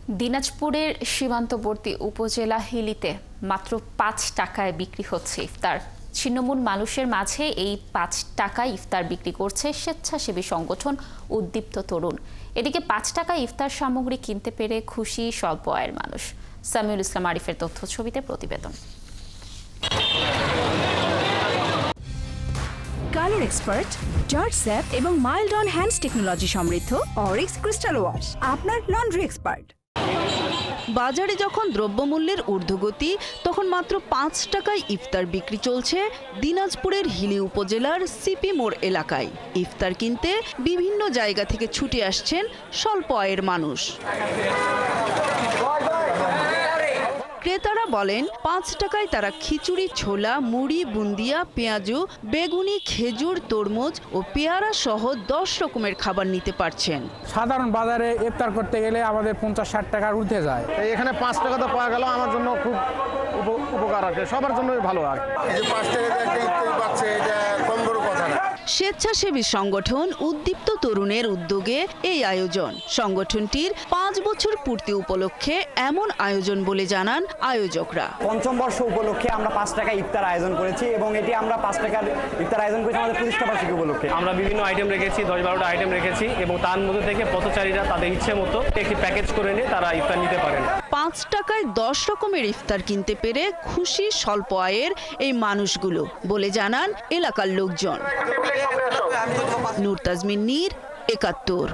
দিনাজপুরের সীমান্তবর্তী উপজেলা হিলিতে মাত্র ৫ টাকায় বিক্রি হচ্ছে ইফতার। ছিন্নমূল মানুষের মাঝে এই ৫ টাকায় ইফতার বিক্রি করছে স্বেচ্ছাসেবী সংগঠন উদ্দীপ্ত তরুণ। এদিকে ৫ টাকায় ইফতার সামগ্রী কিনতে পেরে খুশি স্বল্প আয়ের মানুষ। সামিউল ইসলাম আরিফের তথ্য ছবিতে প্রতিবেদন। কালার এক্সপার্ট, জর্জ স্যাপ এবং মাইল্ড অন হ্যান্ডস টেকনোলজি সমৃদ্ধ অরিক্স ক্রিস্টাল ওয়াশ আপনার লন্ড্রি এক্সপার্ট। বাজারে যখন দ্রব্যমূল্যের ঊর্ধ্বগতি, তখন মাত্র ৫ টাকায় ইফতার বিক্রি চলছে দিনাজপুরের হিলি উপজেলার সিপি মোড় এলাকায়। ইফতার কিনতে বিভিন্ন জায়গা থেকে ছুটে আসছেন স্বল্প আয়ের মানুষ। ক্রেতারা বলেন ৫ টাকায় তারা খিচুড়ি, ছোলা, মুড়ি, বুন্দিয়া, পেঁয়াজু, বেগুনি, খেজুর, তরমুজ ও পেয়ারা সহ ১০ রকমের খাবার নিতে পারছেন। সাধারণ বাজারে ইফতার করতে গেলে আমাদের ৫০-৬০ টাকার ঊর্ধ্বে যায়। এখানে ৫ টাকা তো পাওয়া গেল, আমার জন্য খুব উপকার আছে, সবার জন্যই ভালো আর। এই যে ৫ টাকা একটা ইফতারি পাচ্ছে, এটা কম বড় কথা না। স্বেচ্ছাসেবী সংগঠন উদ্দীপ্ত তরুণের উদ্যোগে এই আয়োজন। সংগঠনটির ৫ বছর পূর্তি উপলক্ষে এমন আয়োজন বলে জানান আয়োজকরা। পঞ্চম বর্ষ উপলক্ষে আমরা ৫ টাকা ইফতার আয়োজন করেছি এবং এটি আমরা ৫ টাকার ইফতার আয়োজন করেছি আমাদের প্রতিষ্ঠা বার্ষিকী উপলক্ষে। আমরা বিভিন্ন আইটেম রেখেছি, ১০-১২টা আইটেম রেখেছি এবং তার মধ্যে থেকে পথচারীরা তাদের ইচ্ছে মতো একটি প্যাকেজ করে নিয়ে তারা ইফতার নিতে পারেন। ৫ টাকায় ১০ রকমের ইফতার কিনতে পেরে খুশি স্বল্প আয়ের এই মানুষগুলো বলে জানান এলাকার লোকজন। নূর তাজমিন নীর, ৭১।